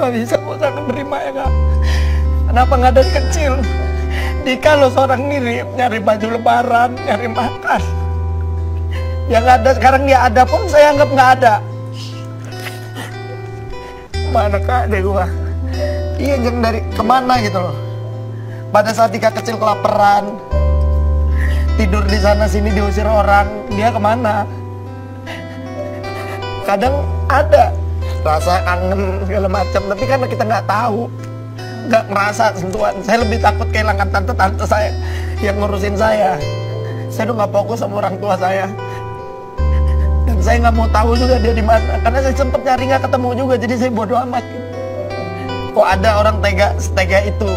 nggak bisa menerima ya kak. Kenapa nggak dari kecil? Dika lo seorang ngirim, nyari baju lebaran, nyari makan. Yang ada sekarang dia ada pun saya anggap nggak ada. Mana kak deh gua? Iya yang dari kemana gitu loh. Pada saat Dika kecil kelaparan, tidur di sana sini diusir orang, dia kemana? Kadang ada rasa kangen segala macam, tapi karena kita nggak tahu, nggak merasa sentuhan. Saya lebih takut kehilangan tante-tante saya yang ngurusin saya. Saya udah nggak fokus sama orang tua saya, dan saya nggak mau tahu juga dia di mana, karena saya sempet nyari nggak ketemu juga, jadi saya bodoh amat. Kok ada orang setega itu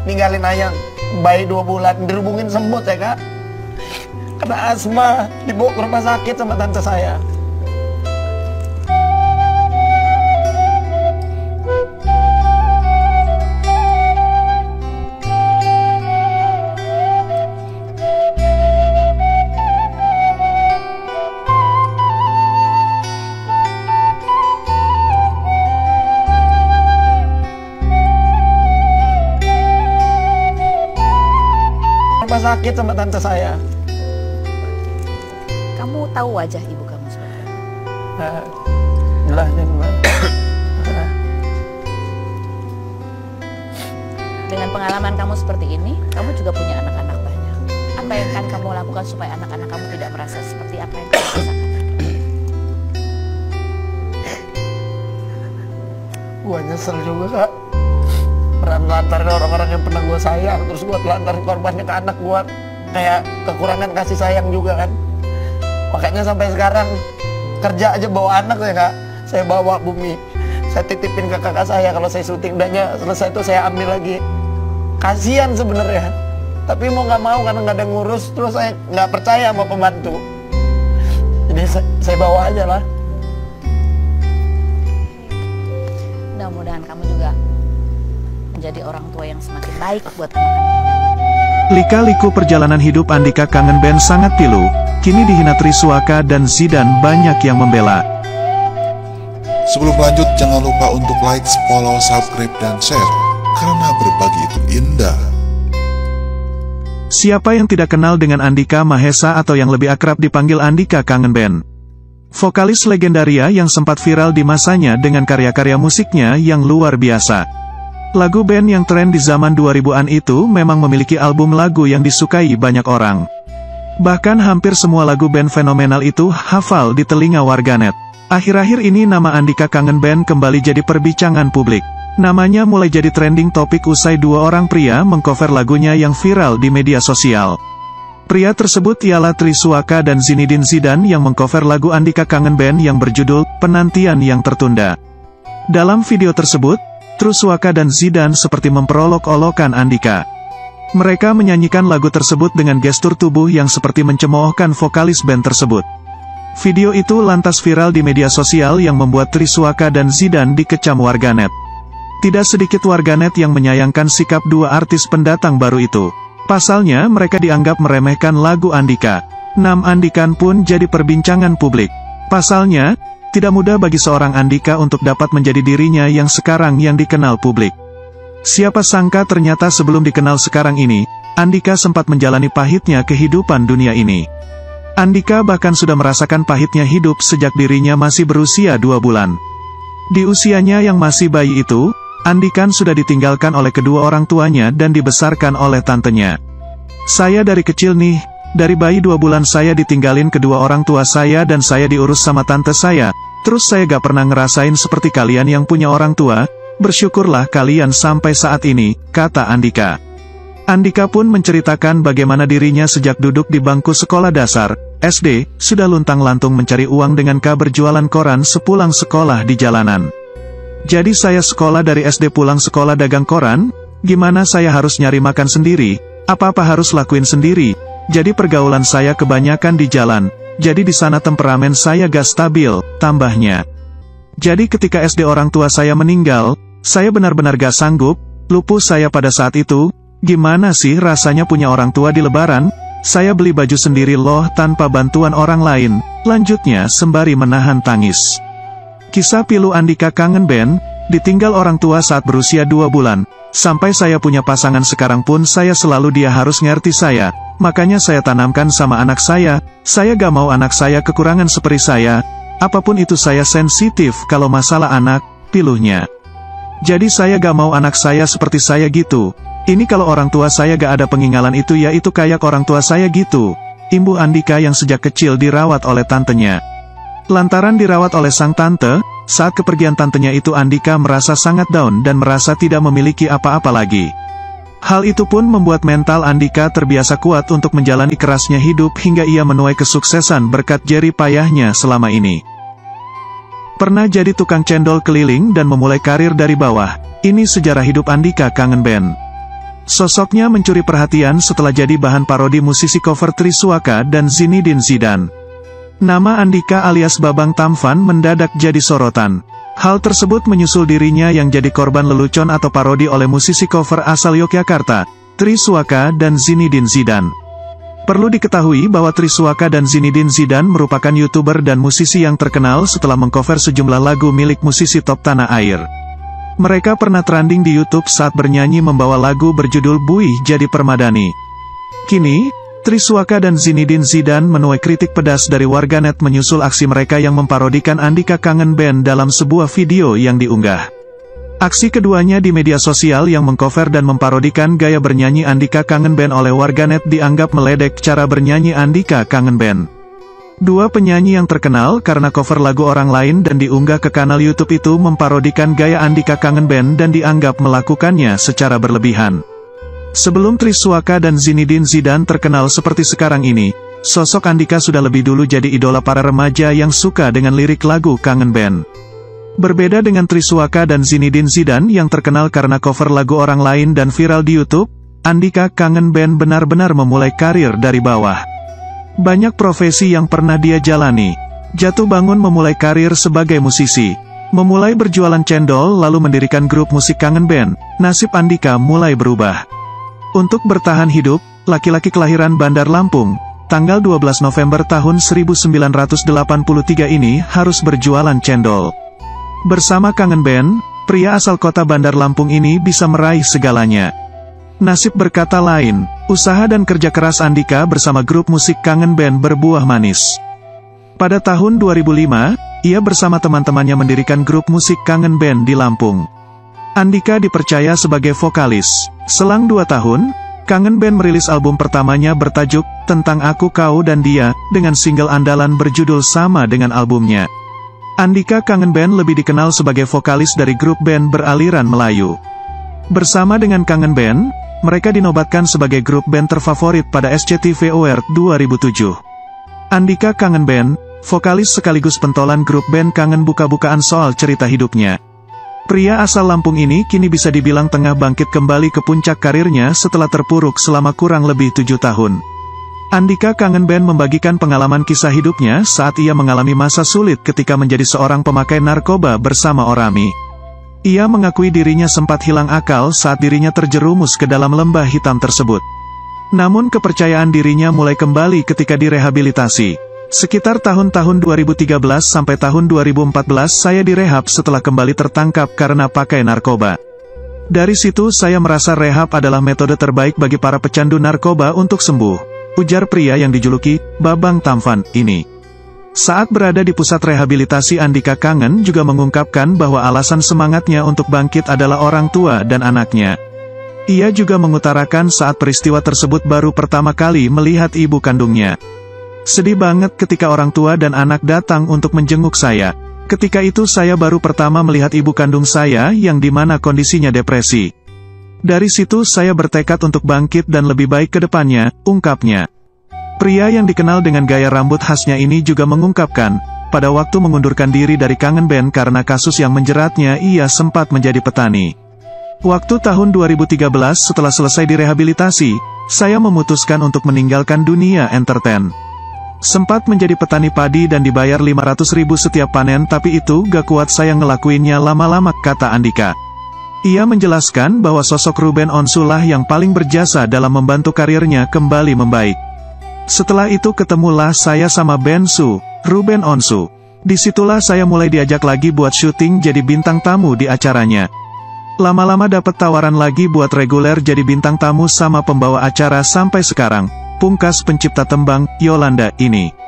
ninggalin ayam bayi 2 bulan, dihubungin semut ya kak, kena asma, dibawa ke rumah sakit sama tante saya. Rumah sakit sama tante saya. Kamu tahu wajah ibu kamu seperti apa? Jelasin mbak. Dengan pengalaman kamu seperti ini, kamu juga punya anak-anak banyak. Apa yang akan kamu lakukan supaya anak-anak kamu tidak merasa seperti apa yang kamu rasakan? Gua nyesel juga kak, melantarin orang-orang yang pernah gue sayang, terus gue telantarin korbannya ke anak gue, kayak kekurangan kasih sayang juga kan. Makanya sampai sekarang kerja aja bawa anak ya kak, saya bawa Bumi, saya titipin ke kakak saya, kalau saya syuting udahnya selesai itu saya ambil lagi. Kasian sebenarnya, tapi mau nggak mau karena nggak ada yang ngurus, terus saya nggak percaya sama pembantu, jadi saya bawa aja lah. Mudah-mudahan kamu juga menjadi orang tua yang semakin baik buat anak-anak. Lika-liku perjalanan hidup Andika Kangen Band sangat pilu. Kini dihina Triswaka dan Zidan banyak yang membela. Sebelum lanjut, jangan lupa untuk like, follow, subscribe, dan share. Karena berbagi itu indah. Siapa yang tidak kenal dengan Andika Mahesa atau yang lebih akrab dipanggil Andika Kangen Band? Vokalis legendaria yang sempat viral di masanya dengan karya-karya musiknya yang luar biasa. Lagu band yang tren di zaman 2000-an itu memang memiliki album lagu yang disukai banyak orang. Bahkan hampir semua lagu band fenomenal itu hafal di telinga warganet. Akhir-akhir ini nama Andika Kangen Band kembali jadi perbincangan publik. Namanya mulai jadi trending topik usai 2 orang pria mengcover lagunya yang viral di media sosial. Pria tersebut ialah Triswaka dan Zinedine Zidane yang mengcover lagu Andika Kangen Band yang berjudul Penantian yang Tertunda. Dalam video tersebut, Triswaka dan Zidane seperti memperolok-olokkan Andika. Mereka menyanyikan lagu tersebut dengan gestur tubuh yang seperti mencemoohkan vokalis band tersebut. Video itu lantas viral di media sosial yang membuat Triswaka dan Zidane dikecam warganet. Tidak sedikit warganet yang menyayangkan sikap 2 artis pendatang baru itu. Pasalnya mereka dianggap meremehkan lagu Andika. Nam Andikan pun jadi perbincangan publik. Pasalnya, tidak mudah bagi seorang Andika untuk dapat menjadi dirinya yang sekarang yang dikenal publik. Siapa sangka ternyata sebelum dikenal sekarang ini, Andika sempat menjalani pahitnya kehidupan dunia ini. Andika bahkan sudah merasakan pahitnya hidup sejak dirinya masih berusia 2 bulan. Di usianya yang masih bayi itu, Andikan sudah ditinggalkan oleh kedua orang tuanya dan dibesarkan oleh tantenya. Saya dari kecil nih, dari bayi 2 bulan saya ditinggalin kedua orang tua saya dan saya diurus sama tante saya. Terus saya gak pernah ngerasain seperti kalian yang punya orang tua. Bersyukurlah kalian sampai saat ini, kata Andika. Andika pun menceritakan bagaimana dirinya sejak duduk di bangku sekolah dasar, SD, sudah luntang-lantung mencari uang dengan berjualan koran sepulang sekolah di jalanan. Jadi saya sekolah dari SD pulang sekolah dagang koran, gimana saya harus nyari makan sendiri, apa-apa harus lakuin sendiri, jadi pergaulan saya kebanyakan di jalan, jadi di sana temperamen saya gak stabil, tambahnya. Jadi ketika SD orang tua saya meninggal, saya benar-benar gak sanggup, lumpuh saya pada saat itu. Gimana sih rasanya punya orang tua di lebaran? Saya beli baju sendiri loh tanpa bantuan orang lain, lanjutnya sembari menahan tangis. Kisah pilu Andika Kangen Band, ditinggal orang tua saat berusia 2 bulan. Sampai saya punya pasangan sekarang pun saya selalu dia harus ngerti saya. Makanya saya tanamkan sama anak saya gak mau anak saya kekurangan seperti saya. Apapun itu saya sensitif kalau masalah anak, piluhnya. Jadi saya gak mau anak saya seperti saya gitu. Ini kalau orang tua saya gak ada pengingalan itu ya itu kayak orang tua saya gitu. Imbuh Andika yang sejak kecil dirawat oleh tantenya. Lantaran dirawat oleh sang tante, saat kepergian tantenya itu Andika merasa sangat down dan merasa tidak memiliki apa-apa lagi. Hal itu pun membuat mental Andika terbiasa kuat untuk menjalani kerasnya hidup hingga ia menuai kesuksesan berkat jerih payahnya selama ini. Pernah jadi tukang cendol keliling dan memulai karir dari bawah. Ini sejarah hidup Andika kangen band. Sosoknya mencuri perhatian setelah jadi bahan parodi musisi cover Triswaka dan Zinedine Zidane. Nama Andika alias Babang Tampan mendadak jadi sorotan. Hal tersebut menyusul dirinya yang jadi korban lelucon atau parodi oleh musisi cover asal Yogyakarta, Triswaka dan Zinedine Zidane. Perlu diketahui bahwa Triswaka dan Zinedine Zidane merupakan YouTuber dan musisi yang terkenal setelah mengcover sejumlah lagu milik musisi top tanah air. Mereka pernah trending di YouTube saat bernyanyi membawa lagu berjudul Buih Jadi Permadani. Kini, Triswaka dan Zinedine Zidane menuai kritik pedas dari warganet menyusul aksi mereka yang memparodikan Andika kangen band dalam sebuah video yang diunggah. Aksi keduanya di media sosial yang mengcover dan memparodikan gaya bernyanyi Andika kangen band oleh warganet dianggap meledek cara bernyanyi Andika kangen band. Dua penyanyi yang terkenal karena cover lagu orang lain dan diunggah ke kanal YouTube itu memparodikan gaya Andika kangen band dan dianggap melakukannya secara berlebihan. Sebelum Triswaka dan Zinedine Zidane terkenal seperti sekarang ini, sosok Andika sudah lebih dulu jadi idola para remaja yang suka dengan lirik lagu kangen band. Berbeda dengan Triswaka dan Zinedine Zidane yang terkenal karena cover lagu orang lain dan viral di YouTube, Andika kangen band benar-benar memulai karir dari bawah. Banyak profesi yang pernah dia jalani. Jatuh bangun memulai karir sebagai musisi. Memulai berjualan cendol lalu mendirikan grup musik kangen band, nasib Andika mulai berubah. Untuk bertahan hidup, laki-laki kelahiran Bandar Lampung, tanggal 12 November tahun 1983 ini harus berjualan cendol. Bersama kangen band, pria asal kota Bandar Lampung ini bisa meraih segalanya. Nasib berkata lain, usaha dan kerja keras Andika bersama grup musik kangen band berbuah manis. Pada tahun 2005, ia bersama teman-temannya mendirikan grup musik kangen band di Lampung. Andika dipercaya sebagai vokalis. Selang 2 tahun, kangen band merilis album pertamanya bertajuk Tentang Aku Kau dan Dia, dengan single andalan berjudul sama dengan albumnya. Andika kangen band lebih dikenal sebagai vokalis dari grup band beraliran Melayu. Bersama dengan kangen band, mereka dinobatkan sebagai grup band terfavorit pada SCTV Award 2007. Andika kangen band, vokalis sekaligus pentolan grup band kangen buka-bukaan soal cerita hidupnya. Pria asal Lampung ini kini bisa dibilang tengah bangkit kembali ke puncak karirnya setelah terpuruk selama kurang lebih 7 tahun. Andika kangen band membagikan pengalaman kisah hidupnya saat ia mengalami masa sulit ketika menjadi seorang pemakai narkoba bersama Orami. Ia mengakui dirinya sempat hilang akal saat dirinya terjerumus ke dalam lembah hitam tersebut. Namun kepercayaan dirinya mulai kembali ketika direhabilitasi. Sekitar tahun-tahun 2013 sampai tahun 2014 saya direhab setelah kembali tertangkap karena pakai narkoba. Dari situ saya merasa rehab adalah metode terbaik bagi para pecandu narkoba untuk sembuh, ujar pria yang dijuluki Babang Tampan ini. Saat berada di pusat rehabilitasi, Andika kangen juga mengungkapkan bahwa alasan semangatnya untuk bangkit adalah orang tua dan anaknya. Ia juga mengutarakan saat peristiwa tersebut baru pertama kali melihat ibu kandungnya. Sedih banget ketika orang tua dan anak datang untuk menjenguk saya. Ketika itu saya baru pertama melihat ibu kandung saya yang dimana kondisinya depresi. Dari situ saya bertekad untuk bangkit dan lebih baik ke depannya, ungkapnya. Pria yang dikenal dengan gaya rambut khasnya ini juga mengungkapkan, pada waktu mengundurkan diri dari kangen band karena kasus yang menjeratnya ia sempat menjadi petani. Waktu tahun 2013 setelah selesai direhabilitasi, saya memutuskan untuk meninggalkan dunia entertain. Sempat menjadi petani padi dan dibayar 500.000 setiap panen, tapi itu gak kuat saya ngelakuinnya lama-lama, kata Andika. Ia menjelaskan bahwa sosok Ruben Onsu lah yang paling berjasa dalam membantu karirnya kembali membaik. Setelah itu ketemulah saya sama Bensu, Ruben Onsu. Disitulah saya mulai diajak lagi buat syuting jadi bintang tamu di acaranya. Lama-lama dapat tawaran lagi buat reguler jadi bintang tamu sama pembawa acara sampai sekarang. Pungkas pencipta tembang, Yolanda ini.